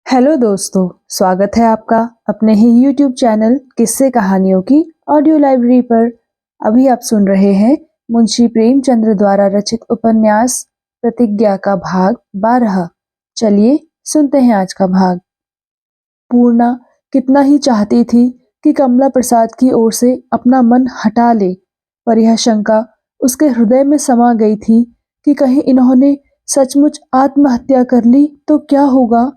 Hello दोस्तों, स्वागत है आपका अपने ही यूट्यूब चैनल किस्से कहानियों की ऑडियो लाइब्रेरी पर। अभी आप सुन रहे हैं मुंशी प्रेमचंद्र द्वारा रचित उपन्यास प्रतिज्ञा का भाग 12। चलिए सुनते हैं आज का भाग। पूर्णा कितना ही चाहती थी कि कमला प्रसाद की ओर से अपना मन हटा ले, पर यह शंका उसके हृदय में समा गई थी कि कहीं इन्होंने सचमुच आत्महत्या कर ली तो क्या होगा।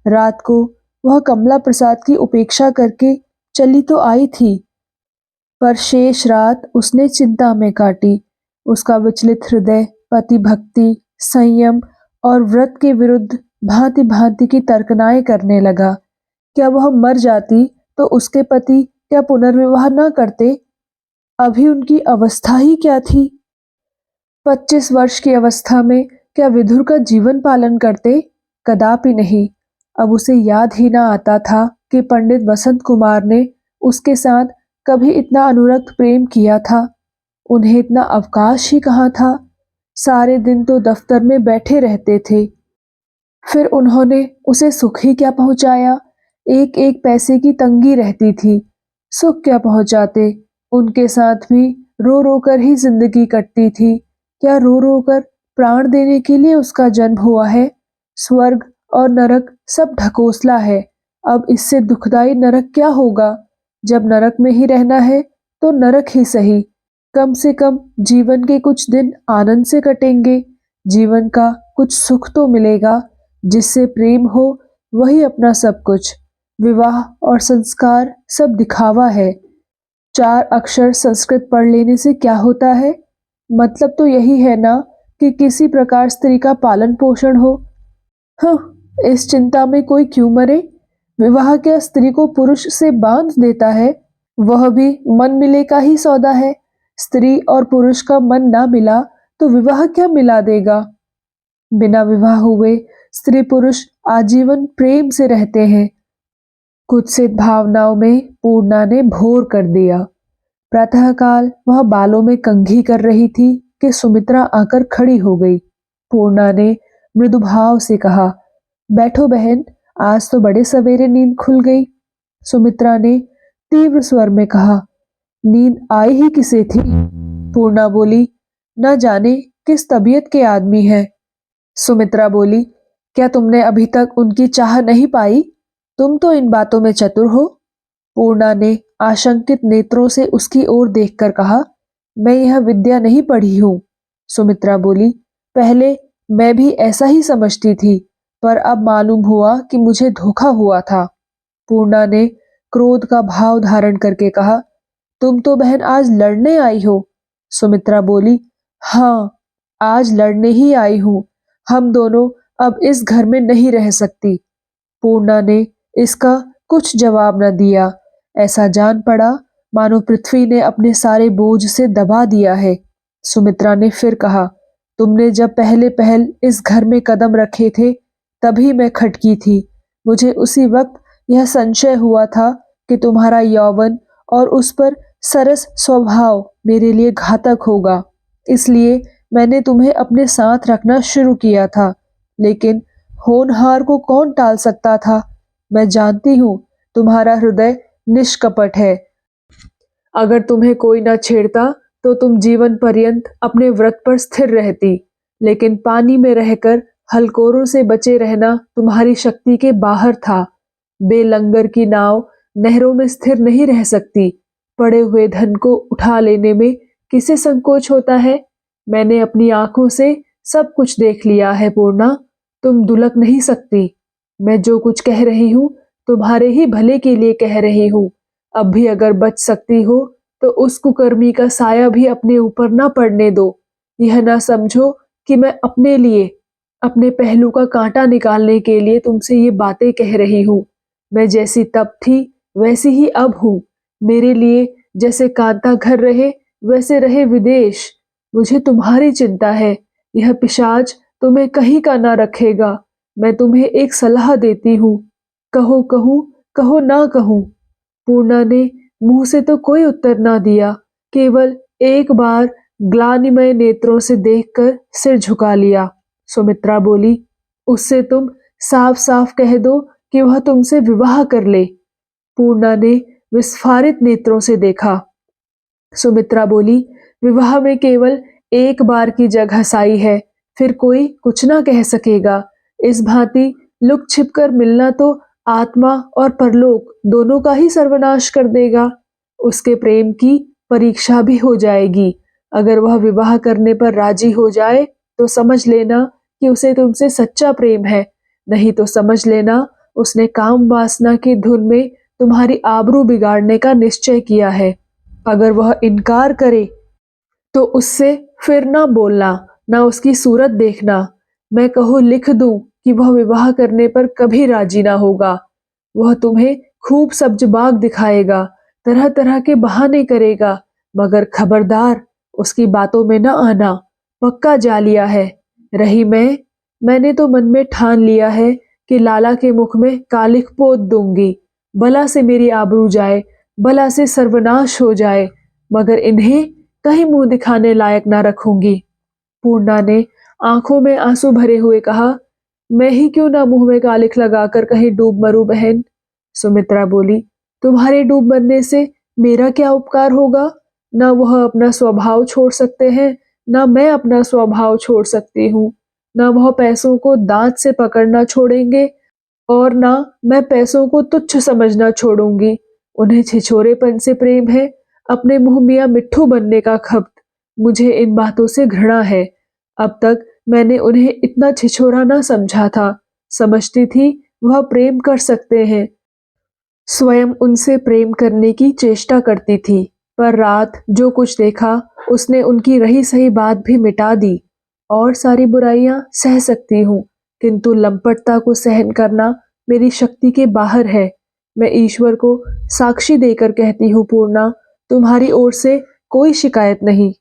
रात को वह कमला प्रसाद की उपेक्षा करके चली तो आई थी, पर शेष रात उसने चिंता में काटी। उसका विचलित हृदय पति भक्ति, संयम और व्रत के विरुद्ध भांति भांति की तर्कनाएं करने लगा। क्या वह मर जाती तो उसके पति क्या पुनर्विवाह न करते? अभी उनकी अवस्था ही क्या थी? 25 वर्ष की अवस्था में क्या विधुर का जीवन पालन करते? कदापि नहीं। अब उसे याद ही ना आता था कि पंडित वसंत कुमार ने उसके साथ कभी इतना अनुरक्त प्रेम किया था। उन्हें इतना अवकाश ही कहाँ था। सारे दिन तो दफ्तर में बैठे रहते थे। फिर उन्होंने उसे सुख ही क्या पहुंचाया। एक एक पैसे की तंगी रहती थी। सुख क्या पहुंचाते। उनके साथ भी रो रो कर ही जिंदगी कटती थी। क्या रो रो कर प्राण देने के लिए उसका जन्म हुआ है? स्वर्ग और नरक सब ढकोसला है। अब इससे दुखदाई नरक क्या होगा? जब नरक में ही रहना है तो नरक ही सही। कम से कम जीवन के कुछ दिन आनंद से कटेंगे। जीवन का कुछ सुख तो मिलेगा। जिससे प्रेम हो वही अपना सब कुछ। विवाह और संस्कार सब दिखावा है। 4 अक्षर संस्कृत पढ़ लेने से क्या होता है? मतलब तो यही है ना कि किसी प्रकार स्त्री का पालन पोषण हो। हाँ, इस चिंता में कोई क्यों मरे। विवाह क्या स्त्री को पुरुष से बांध देता है? वह भी मन मिले का ही सौदा है। स्त्री और पुरुष का मन ना मिला तो विवाह क्या मिला देगा। बिना विवाह हुए स्त्री पुरुष आजीवन प्रेम से रहते हैं। कुत्सित भावनाओं में पूर्णा ने भोर कर दिया। प्रातःकाल वह बालों में कंघी कर रही थी कि सुमित्रा आकर खड़ी हो गई। पूर्णा ने मृदु भाव से कहा, बैठो बहन, आज तो बड़े सवेरे नींद खुल गई। सुमित्रा ने तीव्र स्वर में कहा, नींद आई ही किसे थी? पूर्णा बोली, न जाने किस तबीयत के आदमी है। सुमित्रा बोली, क्या तुमने अभी तक उनकी चाह नहीं पाई? तुम तो इन बातों में चतुर हो। पूर्णा ने आशंकित नेत्रों से उसकी ओर देखकर कहा, मैं यह विद्या नहीं पढ़ी हूं। सुमित्रा बोली, पहले मैं भी ऐसा ही समझती थी, पर अब मालूम हुआ कि मुझे धोखा हुआ था। पूर्णा ने क्रोध का भाव धारण करके कहा, तुम तो बहन आज लड़ने आई हो। सुमित्रा बोली, हाँ, आज लड़ने ही आई हूं। हम दोनों अब इस घर में नहीं रह सकती। पूर्णा ने इसका कुछ जवाब न दिया। ऐसा जान पड़ा मानो पृथ्वी ने अपने सारे बोझ से दबा दिया है। सुमित्रा ने फिर कहा, तुमने जब पहले पहल इस घर में कदम रखे थे तभी मैं खटकी थी। मुझे उसी वक्त यह संशय हुआ था कि तुम्हारा यौवन और उस पर सरस स्वभाव मेरे लिए घातक होगा। इसलिए मैंने तुम्हें अपने साथ रखना शुरू किया था। लेकिन होनहार को कौन टाल सकता था। मैं जानती हूँ तुम्हारा हृदय निष्कपट है। अगर तुम्हें कोई न छेड़ता तो तुम जीवन पर्यंत अपने व्रत पर स्थिर रहती। लेकिन पानी में रहकर हलकोरों से बचे रहना तुम्हारी शक्ति के बाहर था। बेलंगर की नाव नहरों में स्थिर नहीं रह सकती। पड़े हुए धन को उठा लेने में किसे संकोच होता है। मैंने अपनी आंखों से सब कुछ देख लिया है पूर्णा। तुम दुलक नहीं सकती। मैं जो कुछ कह रही हूँ तुम्हारे ही भले के लिए कह रही हूँ। अब भी अगर बच सकती हो तो उस कुकर्मी का साया भी अपने ऊपर ना पड़ने दो। यह ना समझो कि मैं अपने लिए, अपने पहलू का कांटा निकालने के लिए तुमसे ये बातें कह रही हूँ। मैं जैसी तब थी वैसी ही अब हूँ। मेरे लिए जैसे कांता घर रहे वैसे रहे विदेश। मुझे तुम्हारी चिंता है। यह पिशाच तुम्हें कहीं का ना रखेगा। मैं तुम्हें एक सलाह देती हूँ। कहो कहूँ, कहो ना कहूँ। पूर्णा ने मुंह से तो कोई उत्तर ना दिया, केवल एक बार ग्लानिमय नेत्रों से देखकर सिर झुका लिया। सुमित्रा बोली, उससे तुम साफ साफ कह दो कि वह तुमसे विवाह कर ले। पूर्णा ने विस्फारित नेत्रों से देखा। सुमित्रा बोली, विवाह में केवल एक बार की जग हंसाई है, फिर कोई कुछ ना कह सकेगा। इस भांति लुक छिप कर मिलना तो आत्मा और परलोक दोनों का ही सर्वनाश कर देगा। उसके प्रेम की परीक्षा भी हो जाएगी। अगर वह विवाह करने पर राजी हो जाए तो समझ लेना कि उसे तुमसे सच्चा प्रेम है, नहीं तो समझ लेना उसने काम वासना की धुन में तुम्हारी आबरू बिगाड़ने का निश्चय किया है। अगर वह इनकार करे तो उससे फिर ना बोलना, ना उसकी सूरत देखना। मैं कहूँ लिख दूं कि वह विवाह करने पर कभी राजी ना होगा। वह तुम्हें खूब सब्जबाग दिखाएगा, तरह तरह के बहाने करेगा, मगर खबरदार उसकी बातों में न आना, पक्का जा लिया है। रही मैंने तो मन में ठान लिया है कि लाला के मुख में कालिख पोत दूंगी। भला से मेरी आबरू जाए, भला से सर्वनाश हो जाए, मगर इन्हें कहीं मुंह दिखाने लायक ना रखूंगी। पूर्णा ने आंखों में आंसू भरे हुए कहा, मैं ही क्यों ना मुंह में कालिख लगाकर कहीं डूब मरूं बहन। सुमित्रा बोली, तुम्हारे डूब मरने से मेरा क्या उपकार होगा। ना वह अपना स्वभाव छोड़ सकते हैं, ना मैं अपना स्वभाव छोड़ सकती हूँ। ना वह पैसों को दांत से पकड़ना छोड़ेंगे और ना मैं पैसों को तुच्छ समझना छोड़ूंगी। उन्हें छिछोरेपन से प्रेम है, अपने मुंह मियाँ मिट्ठू बनने का खप्त। मुझे इन बातों से घृणा है। अब तक मैंने उन्हें इतना छिछोरा ना समझा था। समझती थी वह प्रेम कर सकते हैं, स्वयं उनसे प्रेम करने की चेष्टा करती थी। पर रात जो कुछ देखा उसने उनकी रही सही बात भी मिटा दी। और सारी बुराइयां सह सकती हूँ, किंतु लंपटता को सहन करना मेरी शक्ति के बाहर है। मैं ईश्वर को साक्षी देकर कहती हूँ पूर्णा, तुम्हारी ओर से कोई शिकायत नहीं।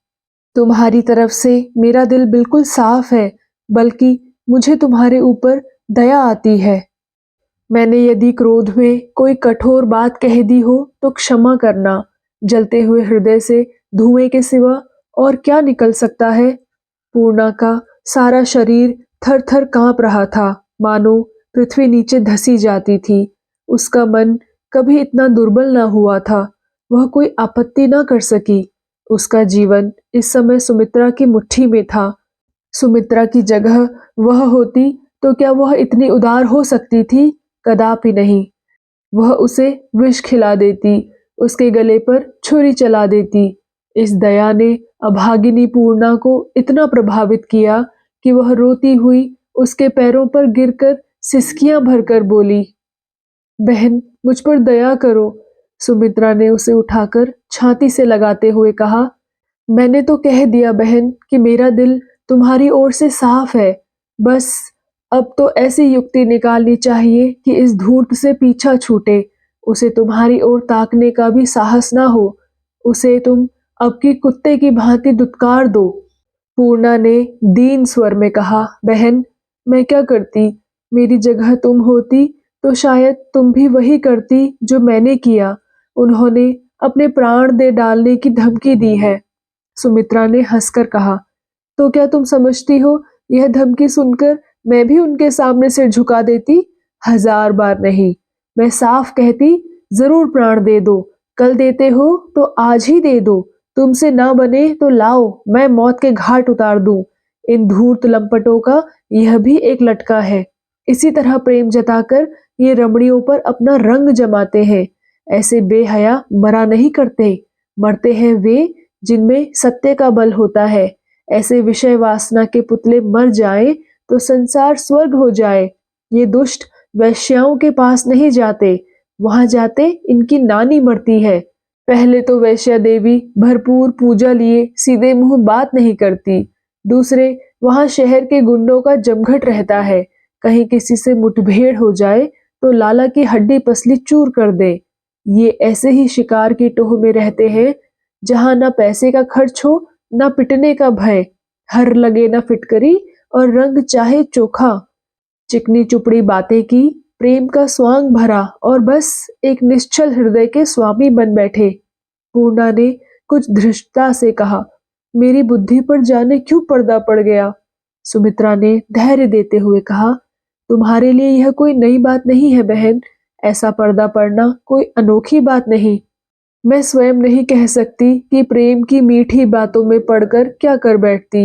तुम्हारी तरफ से मेरा दिल बिल्कुल साफ है, बल्कि मुझे तुम्हारे ऊपर दया आती है। मैंने यदि क्रोध में कोई कठोर बात कह दी हो तो क्षमा करना। जलते हुए हृदय से धुएं के सिवा और क्या निकल सकता है। पूर्णा का सारा शरीर थर थर कांप रहा था, मानो पृथ्वी नीचे धसी जाती थी। उसका मन कभी इतना दुर्बल ना हुआ था। वह कोई आपत्ति ना कर सकी। उसका जीवन इस समय सुमित्रा की मुट्ठी में था। सुमित्रा की जगह वह होती तो क्या वह इतनी उदार हो सकती थी। कदापि नहीं। वह उसे विष खिला देती, उसके गले पर छुरी चला देती। इस दया ने अभागिनी पूर्णा को इतना प्रभावित किया कि वह रोती हुई उसके पैरों पर गिरकर सिसकियां भरकर बोली, बहन मुझ पर दया करो। सुमित्रा ने उसे उठाकर छाती से लगाते हुए कहा, मैंने तो कह दिया बहन कि मेरा दिल तुम्हारी ओर से साफ है। बस अब तो ऐसी युक्ति निकालनी चाहिए कि इस धूर्त से पीछा छूटे, उसे तुम्हारी ओर ताकने का भी साहस ना हो। उसे तुम अब की कुत्ते की भांति दुत्कार दो। पूर्णा ने दीन स्वर में कहा, बहन मैं क्या करती। मेरी जगह तुम होती तो शायद तुम भी वही करती जो मैंने किया। उन्होंने अपने प्राण दे डालने की धमकी दी है। सुमित्रा ने हंसकर कहा, तो क्या तुम समझती हो यह धमकी सुनकर मैं भी उनके सामने सिर झुका देती। 1000 बार नहीं, मैं साफ कहती, जरूर प्राण दे दो। कल देते हो तो आज ही दे दो। तुमसे ना बने तो लाओ, मैं मौत के घाट उतार दूं। इन धूर्त लंपटों का यह भी एक लटका है। इसी तरह प्रेम जताकर ये रमणियों पर अपना रंग जमाते हैं। ऐसे बेहया मरा नहीं करते, मरते हैं वे जिनमें सत्य का बल होता है। ऐसे विषय वासना के पुतले मर जाएं तो संसार स्वर्ग हो जाए। ये दुष्ट वैश्याओं के पास नहीं जाते, वहां जाते इनकी नानी मरती है। पहले तो वैश्या देवी भरपूर पूजा लिए सीधे मुंह बात नहीं करती। दूसरे वहां शहर के गुंडों का जमघट रहता है। कहीं किसी से मुठभेड़ हो जाए तो लाला की हड्डी पसली चूर कर दे। ये ऐसे ही शिकार की टोह में रहते हैं जहां ना पैसे का खर्च हो, ना पिटने का भय। हर लगे ना फिटकरी और रंग चाहे चोखा। चिकनी चुपड़ी बातें की, प्रेम का स्वांग भरा और बस एक निश्चल हृदय के स्वामी बन बैठे। पूर्णा ने कुछ धृष्टता से कहा, मेरी बुद्धि पर जाने क्यों पर्दा पड़ गया। सुमित्रा ने धैर्य देते हुए कहा, तुम्हारे लिए यह कोई नई बात नहीं है बहन। ऐसा पर्दा पड़ना कोई अनोखी बात नहीं। मैं स्वयं नहीं कह सकती कि प्रेम की मीठी बातों में पड़कर क्या कर बैठती।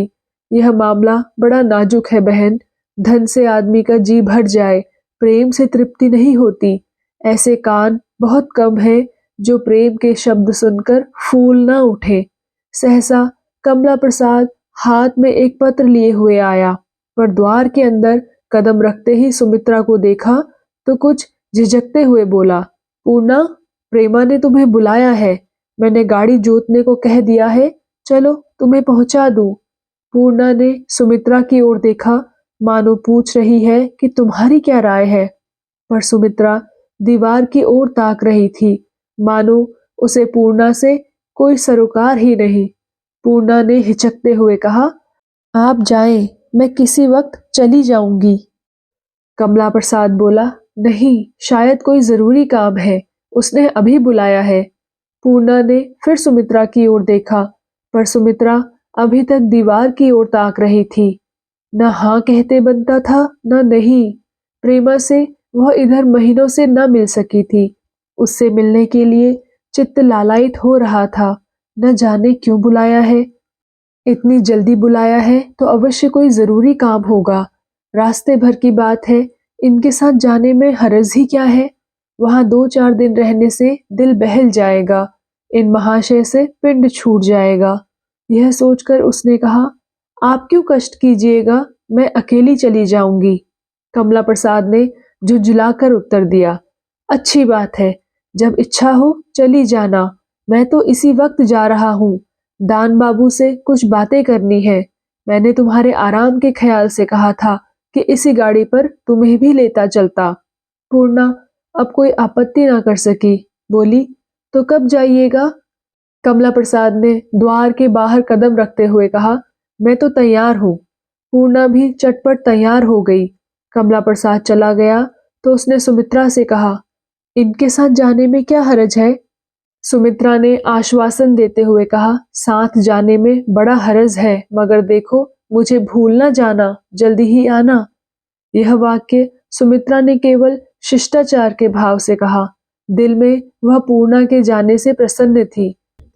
यह मामला बड़ा नाजुक है बहन। धन से आदमी का जी भर जाए, प्रेम से तृप्ति नहीं होती। ऐसे कान बहुत कम हैं जो प्रेम के शब्द सुनकर फूल ना उठे। सहसा कमला प्रसाद हाथ में एक पत्र लिए हुए आया, पर द्वार के अंदर कदम रखते ही सुमित्रा को देखा तो कुछ झिझकते हुए बोला, पूर्णा, प्रेमा ने तुम्हें बुलाया है। मैंने गाड़ी जोतने को कह दिया है, चलो तुम्हें पहुंचा दूं। पूर्णा ने सुमित्रा की ओर देखा, मानो पूछ रही है कि तुम्हारी क्या राय है। पर सुमित्रा दीवार की ओर ताक रही थी, मानो उसे पूर्णा से कोई सरोकार ही नहीं। पूर्णा ने हिचकते हुए कहा, आप जाएं, मैं किसी वक्त चली जाऊंगी। कमला प्रसाद बोला, नहीं, शायद कोई जरूरी काम है, उसने अभी बुलाया है। पूर्णा ने फिर सुमित्रा की ओर देखा, पर सुमित्रा अभी तक दीवार की ओर ताक रही थी। न हाँ कहते बनता था, न नहीं। प्रेमा से वह इधर महीनों से न मिल सकी थी। उससे मिलने के लिए चित्त लालायित हो रहा था। न जाने क्यों बुलाया है। इतनी जल्दी बुलाया है तो अवश्य कोई जरूरी काम होगा। रास्ते भर की बात है, इनके साथ जाने में हरज ही क्या है। वहां 2-4 दिन रहने से दिल बहल जाएगा, इन महाशय से पिंड छूट जाएगा। यह सोचकर उसने कहा, आप क्यों कष्ट कीजिएगा, मैं अकेली चली जाऊंगी। कमला प्रसाद ने झुंझुलाकर उत्तर दिया, अच्छी बात है, जब इच्छा हो चली जाना। मैं तो इसी वक्त जा रहा हूँ। दान बाबू से कुछ बातें करनी है। मैंने तुम्हारे आराम के ख्याल से कहा था कि इसी गाड़ी पर तुम्हें भी लेता चलता। पूर्णा अब कोई आपत्ति ना कर सकी, बोली, तो कब जाइएगा। कमला प्रसाद ने द्वार के बाहर कदम रखते हुए कहा, मैं तो तैयार हूँ। पूर्णा भी चटपट तैयार हो गई। कमला प्रसाद चला गया तो उसने सुमित्रा से कहा, इनके साथ जाने में क्या हरज है। सुमित्रा ने आश्वासन देते हुए कहा, साथ जाने में बड़ा हरज है, मगर देखो मुझे भूल न जाना, जल्दी ही आना। यह वाक्य सुमित्रा ने केवल शिष्टाचार के भाव से कहा। दिल में वह पूर्णा के जाने से प्रसन्न थी।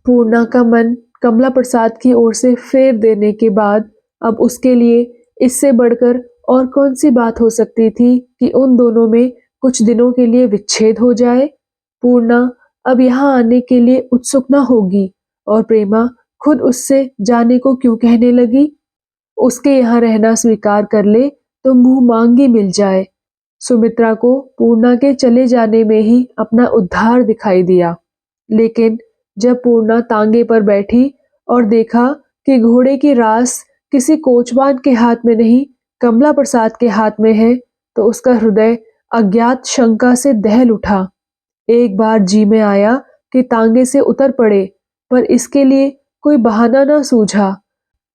पूर्णा का मन कमला प्रसाद की ओर से फेर देने के बाद अब उसके लिए इससे बढ़कर और कौन सी बात हो सकती थी कि उन दोनों में कुछ दिनों के लिए विच्छेद हो जाए। पूर्णा अब यहाँ आने के लिए उत्सुक न होगी और प्रेमा खुद उससे जाने को क्यों कहने लगी। उसके यहाँ रहना स्वीकार कर ले तो मुंह मांगी मिल जाए। सुमित्रा को पूर्णा के चले जाने में ही अपना उद्धार दिखाई दिया। लेकिन जब पूर्णा तांगे पर बैठी और देखा कि घोड़े की रास किसी कोचवान के हाथ में नहीं, कमला प्रसाद के हाथ में है, तो उसका हृदय अज्ञात शंका से दहल उठा। एक बार जी में आया कि तांगे से उतर पड़े, पर इसके लिए कोई बहाना न सूझा।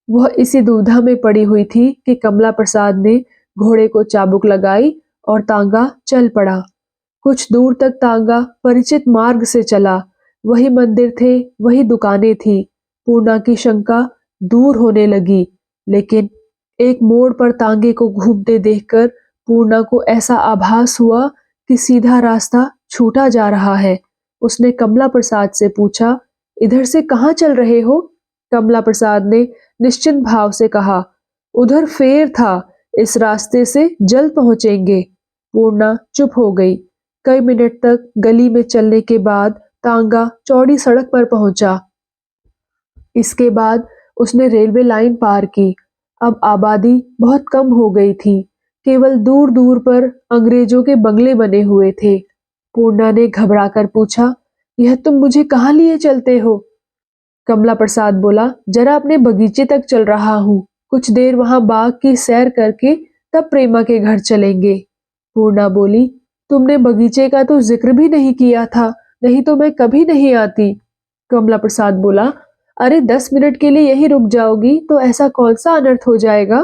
वह इसी दुविधा में पड़ी हुई थी कि कमला प्रसाद ने घोड़े को चाबुक लगाई और तांगा चल पड़ा। कुछ दूर तक तांगा परिचित मार्ग से चला। वही मंदिर थे, वही दुकानें थी। पूर्णा की शंका दूर होने लगी, लेकिन एक मोड़ पर तांगे को घूमते देखकर पूर्णा को ऐसा आभास हुआ कि सीधा रास्ता छूटा जा रहा है। उसने कमला प्रसाद से पूछा, इधर से कहाँ चल रहे हो। कमला प्रसाद ने निश्चिंत भाव से कहा, उधर फेर था, इस रास्ते से जल्द पहुंचेंगे। पूर्णा चुप हो गई। कई मिनट तक गली में चलने के बाद तांगा चौड़ी सड़क पर पहुंचा। इसके बाद उसने रेलवे लाइन पार की। अब आबादी बहुत कम हो गई थी। केवल दूर दूर पर अंग्रेजों के बंगले बने हुए थे। पूर्णा ने घबराकर पूछा, यह तुम मुझे कहाँ लिए चलते हो। कमला प्रसाद बोला, जरा अपने बगीचे तक चल रहा हूँ, कुछ देर वहां बाग की सैर करके तब प्रेमा के घर चलेंगे। पूर्णा बोली, तुमने बगीचे का तो जिक्र भी नहीं किया था, नहीं तो मैं कभी नहीं आती। कमला प्रसाद बोला, अरे 10 मिनट के लिए यही रुक जाओगी तो ऐसा कौन सा अनर्थ हो जाएगा।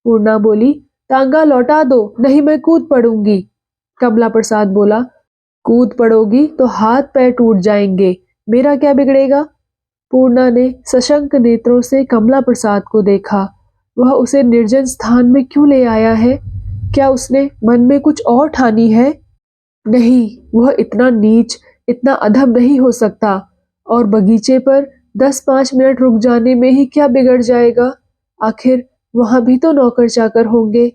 पूर्णा बोली, तांगा लौटा दो, नहीं मैं कूद पड़ूंगी। कमला प्रसाद बोला, कूद पड़ोगी तो हाथ पैर टूट जाएंगे, मेरा क्या बिगड़ेगा। पूर्णा ने सशंक नेत्रों से कमला प्रसाद को देखा। वह उसे निर्जन स्थान में क्यों ले आया है। क्या उसने मन में कुछ और ठानी है? नहीं, वह इतना नीच, इतना अधम नहीं हो सकता। और बगीचे पर 10-5 मिनट रुक जाने में ही क्या बिगड़ जाएगा? आखिर वहां भी तो नौकर चाकर होंगे।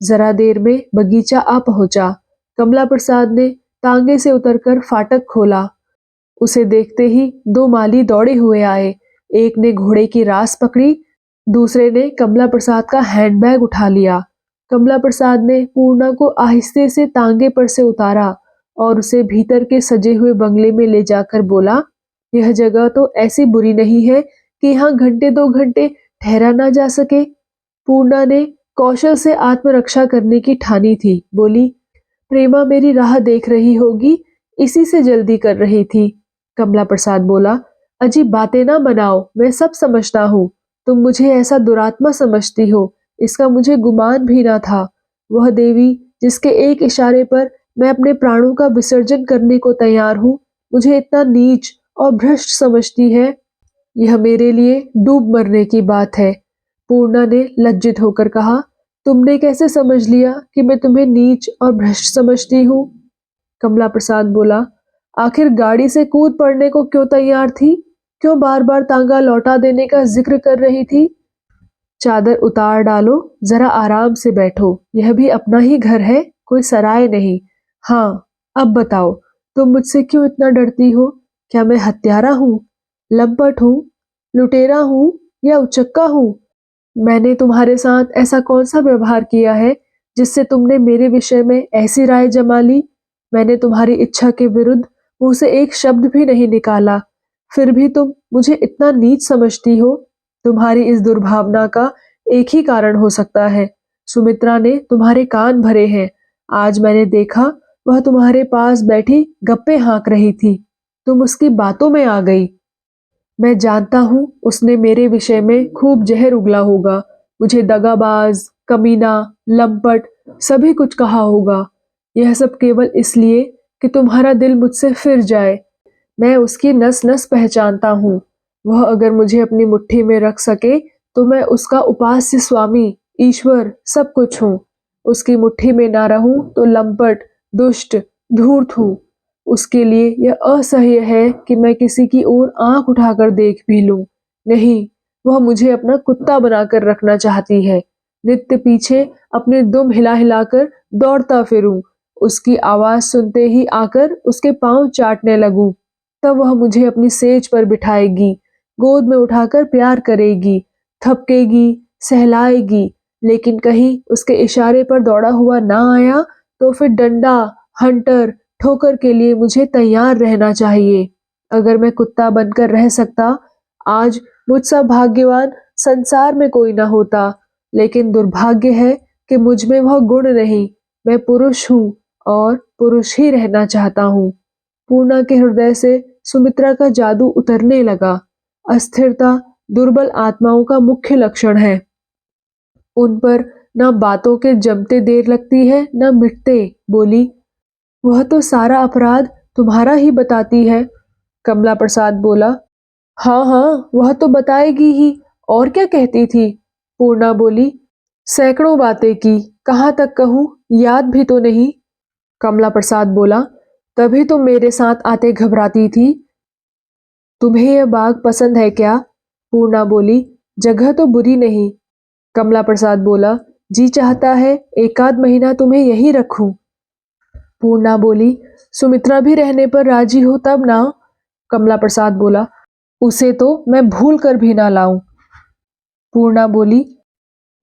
जरा देर में बगीचा आ पहुंचा। कमला प्रसाद ने तांगे से उतरकर फाटक खोला। उसे देखते ही दो माली दौड़े हुए आए। एक ने घोड़े की रास पकड़ी, दूसरे ने कमला प्रसाद का हैंडबैग उठा लिया। कमला प्रसाद ने पूर्णा को आहिस्ते से तांगे पर से उतारा और उसे भीतर के सजे हुए बंगले में ले जाकर बोला, यह जगह तो ऐसी बुरी नहीं है कि यहाँ घंटे 2 घंटे ठहरा ना जा सके। पूर्णा ने कौशल से आत्मरक्षा करने की ठानी थी। बोली, प्रेमा मेरी राह देख रही होगी, इसी से जल्दी कर रही थी। कमला प्रसाद बोला, अजीब बातें ना बनाओ, मैं सब समझता हूँ। तुम मुझे ऐसा दुरात्मा समझती हो, इसका मुझे गुमान भी ना था। वह देवी जिसके एक इशारे पर मैं अपने प्राणों का विसर्जन करने को तैयार हूँ, मुझे इतना नीच और भ्रष्ट समझती है। यह मेरे लिए डूब मरने की बात है। पूर्णा ने लज्जित होकर कहा, तुमने कैसे समझ लिया कि मैं तुम्हें नीच और भ्रष्ट समझती हूँ? कमला प्रसाद बोला, आखिर गाड़ी से कूद पड़ने को क्यों तैयार थी? क्यों बार बार तांगा लौटा देने का जिक्र कर रही थी? चादर उतार डालो, जरा आराम से बैठो, यह भी अपना ही घर है, कोई सराय नहीं। हाँ, अब बताओ, तुम मुझसे क्यों इतना डरती हो? क्या मैं हत्यारा हूँ, लंपट हूँ, लुटेरा हूँ या उचक्का हूँ? मैंने तुम्हारे साथ ऐसा कौन सा व्यवहार किया है जिससे तुमने मेरे विषय में ऐसी राय जमा ली? मैंने तुम्हारी इच्छा के विरुद्ध मुंह से एक शब्द भी नहीं निकाला, फिर भी तुम मुझे इतना नीच समझती हो। तुम्हारी इस दुर्भावना का एक ही कारण हो सकता है, सुमित्रा ने तुम्हारे कान भरे हैं। आज मैंने देखा, वह तुम्हारे पास बैठी गप्पे हाँक रही थी, तुम उसकी बातों में आ गई। मैं जानता हूँ उसने मेरे विषय में खूब जहर उगला होगा, मुझे दगाबाज, कमीना, लंपट सभी कुछ कहा होगा। यह सब केवल इसलिए कि तुम्हारा दिल मुझसे फिर जाए। मैं उसकी नस नस पहचानता हूँ। वह अगर मुझे अपनी मुट्ठी में रख सके तो मैं उसका उपास्य स्वामी, ईश्वर सब कुछ हूँ। उसकी मुट्ठी में ना रहूं तो लंपट, दुष्ट, धूर्त हूँ। उसके लिए यह असह्य है कि मैं किसी की ओर आंख उठाकर देख भी लूं। नहीं, वह मुझे अपना कुत्ता बनाकर रखना चाहती है। नित्य पीछे अपने दुम हिला हिलाकर दौड़ता फिरूं, उसकी आवाज सुनते ही आकर उसके पांव चाटने लगूं। तब वह मुझे अपनी सेज पर बिठाएगी, गोद में उठाकर प्यार करेगी, थपकेगी, सहलाएगी। लेकिन कहीं उसके इशारे पर दौड़ा हुआ ना आया तो फिर डंडा, हंटर, ठोकर के लिए मुझे तैयार रहना चाहिए। अगर मैं कुत्ता बनकर रह सकता, आज मुझसा भाग्यवान संसार में कोई ना होता। लेकिन दुर्भाग्य है कि मुझ में वह गुण नहीं। मैं पुरुष हूँ और पुरुष ही रहना चाहता हूँ। पूर्णा के हृदय से सुमित्रा का जादू उतरने लगा। अस्थिरता दुर्बल आत्माओं का मुख्य लक्षण है। उन पर न बातों के जमते देर लगती है न मिटते। बोली, वह तो सारा अपराध तुम्हारा ही बताती है। कमला प्रसाद बोला, हाँ हाँ, वह तो बताएगी ही, और क्या कहती थी? पूर्णा बोली, सैकड़ों बातें की, कहाँ तक कहूँ, याद भी तो नहीं। कमला प्रसाद बोला, तभी तुम मेरे साथ आते घबराती थी। तुम्हें यह बाग पसंद है क्या? पूर्णा बोली, जगह तो बुरी नहीं। कमला प्रसाद बोला, जी चाहता है एकाध महीना तुम्हें यहीं रखूं। पूर्णा बोली, सुमित्रा भी रहने पर राजी हो तब ना। कमला प्रसाद बोला, उसे तो मैं भूल कर भी ना लाऊं। पूर्णा बोली,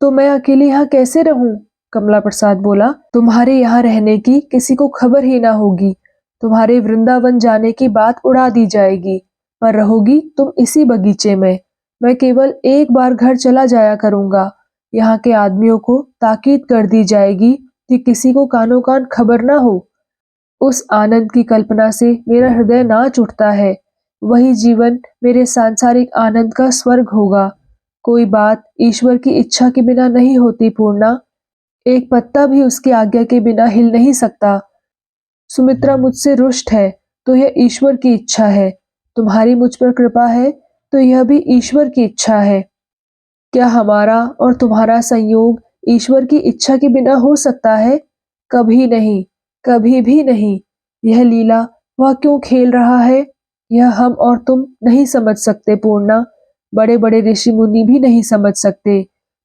तो मैं अकेली यहाँ कैसे रहूं? कमला प्रसाद बोला, तुम्हारे यहाँ रहने की किसी को खबर ही ना होगी। तुम्हारे वृंदावन जाने की बात उड़ा दी जाएगी, पर रहोगी तुम इसी बगीचे में। मैं केवल एक बार घर चला जाया करूंगा। यहाँ के आदमियों को ताकीद कर दी जाएगी कि किसी को कानो कान खबर ना हो। उस आनंद की कल्पना से मेरा हृदय नाच उठता है। वही जीवन मेरे सांसारिक आनंद का स्वर्ग होगा। कोई बात ईश्वर की इच्छा के बिना नहीं होती पूर्णा। एक पत्ता भी उसकी आज्ञा के बिना हिल नहीं सकता। सुमित्रा मुझसे रुष्ट है तो यह ईश्वर की इच्छा है। तुम्हारी मुझ पर कृपा है तो यह भी ईश्वर की इच्छा है। क्या हमारा और तुम्हारा संयोग ईश्वर की इच्छा के बिना हो सकता है? कभी नहीं, कभी भी नहीं। यह लीला वह क्यों खेल रहा है, यह हम और तुम नहीं समझ सकते पूर्णा। बड़े-बड़े ऋषि मुनि भी नहीं समझ सकते,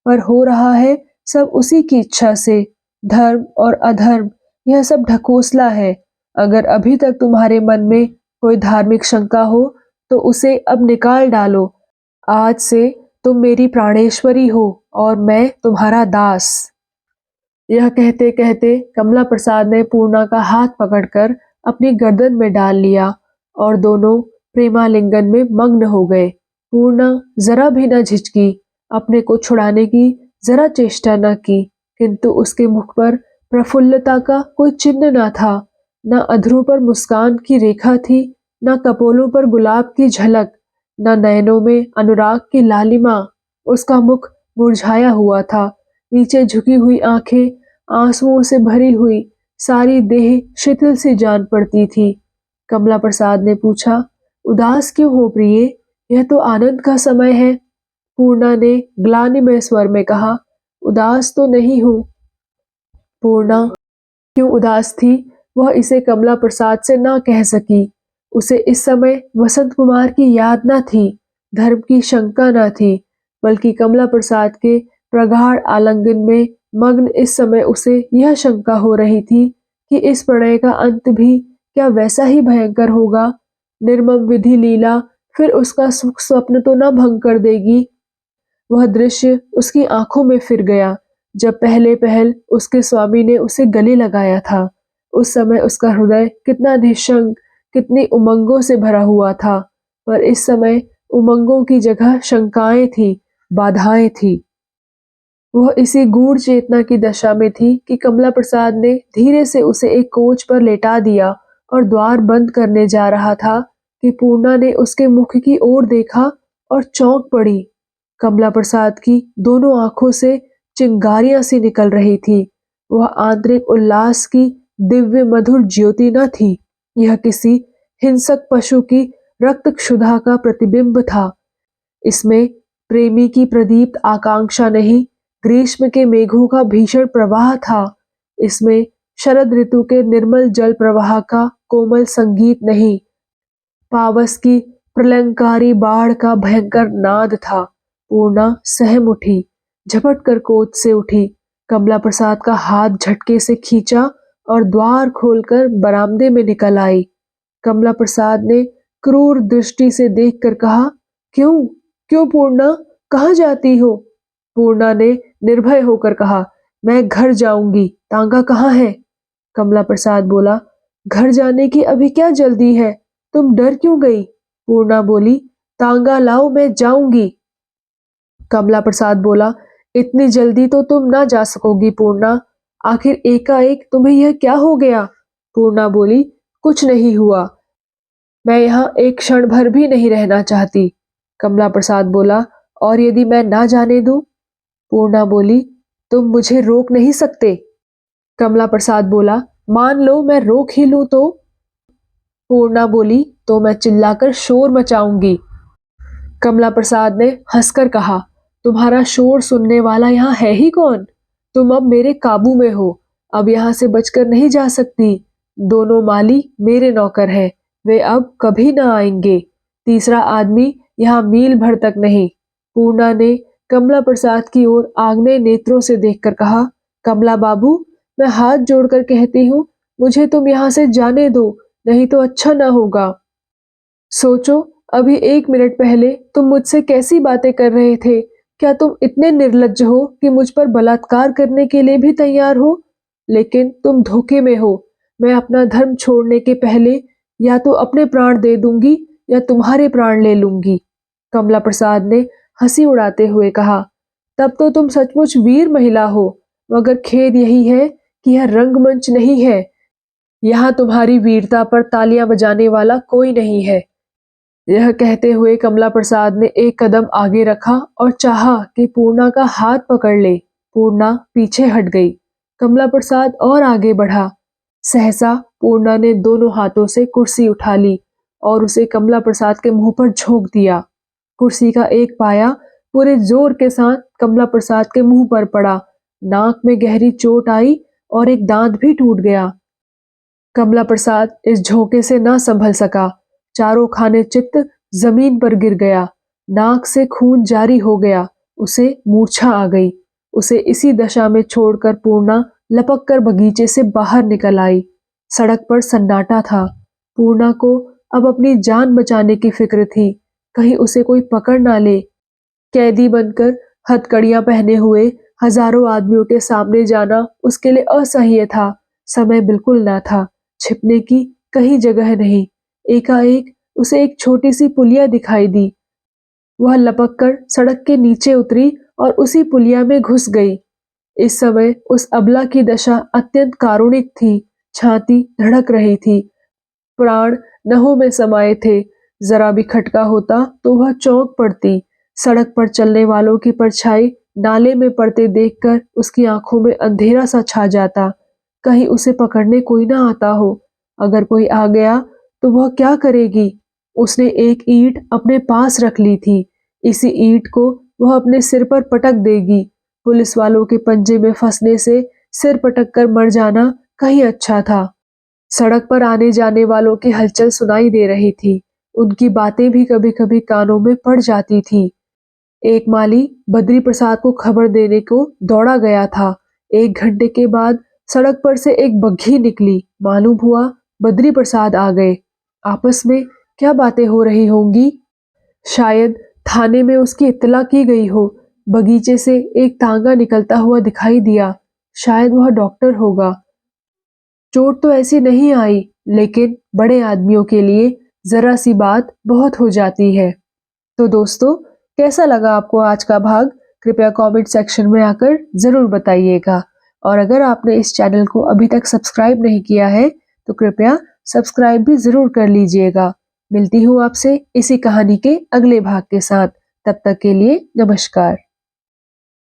पर हो रहा है सब उसी की इच्छा से। धर्म और अधर्म यह सब ढकोसला है। अगर अभी तक तुम्हारे मन में कोई धार्मिक शंका हो तो उसे अब निकाल डालो। आज से तुम मेरी प्राणेश्वरी हो और मैं तुम्हारा दास। यह कहते कहते कमला प्रसाद ने पूर्णा का हाथ पकड़कर अपनी गर्दन में डाल लिया और दोनों प्रेमालिंगन में मग्न हो गए। पूर्णा जरा भी न झिझकी, अपने को छुड़ाने की जरा चेष्टा न की, किंतु उसके मुख पर प्रफुल्लता का कोई चिन्ह न था। न अधरों पर मुस्कान की रेखा थी, न कपोलों पर गुलाब की झलक, न नयनों में अनुराग की लालिमा। उसका मुख मुरझाया हुआ था, नीचे झुकी हुई आंखें आंसुओं से भरी हुई, सारी देह शिथिल सी जान पड़ती थी। कमला प्रसाद ने पूछा, उदास क्यों हो प्रिये? यह तो आनंद का समय है। पूर्णा ने ग्लानिमय स्वर में कहा, उदास तो नहीं हूं। पूर्णा क्यों उदास थी, वह इसे कमला प्रसाद से ना कह सकी। उसे इस समय वसंत कुमार की याद न थी, धर्म की शंका न थी, बल्कि कमला प्रसाद के प्रगाढ़ आलिंगन में मग्न इस समय उसे यह शंका हो रही थी कि इस प्रणय का अंत भी क्या वैसा ही भयंकर होगा। निर्मम विधि लीला फिर उसका सुख स्वप्न तो न भंग कर देगी। वह दृश्य उसकी आंखों में फिर गया जब पहले पहल उसके स्वामी ने उसे गले लगाया था। उस समय उसका हृदय कितना निशंक, कितनी उमंगों से भरा हुआ था, पर इस समय उमंगों की जगह शंकाएं थी, बाधाएं थी। वह इसी गूढ़ चेतना की दशा में थी कि कमला प्रसाद ने धीरे से उसे एक कोच पर लेटा दिया और द्वार बंद करने जा रहा था कि पूर्णा ने उसके मुख की ओर देखा और चौंक पड़ी। कमला प्रसाद की दोनों आंखों से चिंगारियां सी निकल रही थी। वह आंतरिक उल्लास की दिव्य मधुर ज्योति न थी, यह किसी हिंसक पशु की रक्त क्षुधा का प्रतिबिंब था। इसमें प्रेमी की प्रदीप्त आकांक्षा नहीं, ग्रीष्म के मेघों का भीषण प्रवाह था। इसमें शरद ऋतु के निर्मल जल प्रवाह का कोमल संगीत नहीं, पावस की प्रलयंकारी बाढ़ का भयंकर नाद था। पूर्णा सहम उठी, झपट कर कोच से उठी, कमला प्रसाद का हाथ झटके से खींचा और द्वार खोलकर बरामदे में निकल आई। कमला प्रसाद ने क्रूर दृष्टि से देखकर कहा, क्यों क्यों पूर्णा, कहाँ जाती हो? पूर्णा ने निर्भय होकर कहा, मैं घर जाऊंगी, तांगा कहाँ है? कमला प्रसाद बोला, घर जाने की अभी क्या जल्दी है, तुम डर क्यों गई? पूर्णा बोली, तांगा लाओ, मैं जाऊंगी। कमला प्रसाद बोला, इतनी जल्दी तो तुम ना जा सकोगी पूर्णा, आखिर एकाएक तुम्हें यह क्या हो गया? पूर्णा बोली, कुछ नहीं हुआ, मैं यहाँ एक क्षण भर भी नहीं रहना चाहती। कमला प्रसाद बोला, और यदि मैं ना जाने दूं? पूर्णा बोली, तुम मुझे रोक नहीं सकते। कमला प्रसाद बोला, मान लो मैं रोक ही लूं तो? पूर्णा बोली, तो मैं चिल्लाकर शोर मचाऊंगी। कमला प्रसाद ने हंसकर कहा, तुम्हारा शोर सुनने वाला यहाँ है ही कौन? तुम अब मेरे काबू में हो, अब यहाँ से बचकर नहीं जा सकती। दोनों माली मेरे नौकर हैं, वे अब कभी ना आएंगे। तीसरा आदमी यहाँ मील भर तक नहीं। पूर्णा ने कमला प्रसाद की ओर आग्नेय नेत्रों से देखकर कहा, कमला बाबू, मैं हाथ जोड़कर कहती हूँ, मुझे तुम यहाँ से जाने दो, नहीं तो अच्छा ना होगा। सोचो, अभी 1 मिनट पहले तुम मुझसे कैसी बातें कर रहे थे। क्या तुम इतने निर्लज्ज हो कि मुझ पर बलात्कार करने के लिए भी तैयार हो? लेकिन तुम धोखे में हो। मैं अपना धर्म छोड़ने के पहले या तो अपने प्राण दे दूंगी या तुम्हारे प्राण ले लूंगी। कमला प्रसाद ने हंसी उड़ाते हुए कहा, तब तो तुम सचमुच वीर महिला हो, मगर खेद यही है कि यह रंगमंच नहीं है। यहाँ तुम्हारी वीरता पर तालियां बजाने वाला कोई नहीं है। यह कहते हुए कमला प्रसाद ने एक कदम आगे रखा और चाहा कि पूर्णा का हाथ पकड़ ले। पूर्णा पीछे हट गई। कमला प्रसाद और आगे बढ़ा। सहसा पूर्णा ने दोनों हाथों से कुर्सी उठा ली और उसे कमला प्रसाद के मुंह पर झोंक दिया। कुर्सी का एक पाया पूरे जोर के साथ कमला प्रसाद के मुंह पर पड़ा नाक में गहरी चोट आई और एक दांत भी टूट गया। कमला प्रसाद इस झोंके से ना संभल सका। चारों खाने चित्त जमीन पर गिर गया। नाक से खून जारी हो गया। उसे मूर्छा आ गई। उसे इसी दशा में छोड़कर पूर्णा लपक कर बगीचे से बाहर निकल आई। सड़क पर सन्नाटा था। पूर्णा को अब अपनी जान बचाने की फिक्र थी। कहीं उसे कोई पकड़ ना ले। कैदी बनकर हथकड़ियां पहने हुए हजारों आदमियों के सामने जाना उसके लिए असह्य था। समय बिल्कुल ना था। छिपने की कहीं जगह नहीं। एकाएक उसे एक छोटी सी पुलिया दिखाई दी। वह लपक कर सड़क के नीचे उतरी और उसी पुलिया में घुस गई। इस समय उस अबला की दशा अत्यंत कारुणिक थी। छाती धड़क रही थी। प्राण नहों में समाये थे। जरा भी खटका होता तो वह चौंक पड़ती। सड़क पर चलने वालों की परछाई नाले में पड़ते देखकर उसकी आंखों में अंधेरा सा छा जाता। कहीं उसे पकड़ने कोई ना आता हो। अगर कोई आ गया तो वह क्या करेगी? उसने एक ईंट अपने पास रख ली थी। इसी ईंट को वह अपने सिर पर पटक देगी। पुलिस वालों के पंजे में फंसने से सिर पटक कर मर जाना कहीं अच्छा था। सड़क पर आने जाने वालों की हलचल सुनाई दे रही थी। उनकी बातें भी कभी कभी कानों में पड़ जाती थी। एक माली बद्री प्रसाद को खबर देने को दौड़ा गया था। 1 घंटे के बाद सड़क पर से एक बग्घी निकली। मालूम हुआ बद्री प्रसाद आ गए। आपस में क्या बातें हो रही होंगी? शायद थाने में उसकी इत्तला की गई हो। बगीचे से एक तांगा निकलता हुआ दिखाई दिया। शायद वह डॉक्टर होगा। चोट तो ऐसी नहीं आई, लेकिन बड़े आदमियों के लिए जरा सी बात बहुत हो जाती है। तो दोस्तों, कैसा लगा आपको आज का भाग? कृपया कमेंट सेक्शन में आकर जरूर बताइएगा। और अगर आपने इस चैनल को अभी तक सब्सक्राइब नहीं किया है तो कृपया सब्सक्राइब भी जरूर कर लीजिएगा। मिलती हूँ आपसे इसी कहानी के अगले भाग के साथ। तब तक के लिए नमस्कार।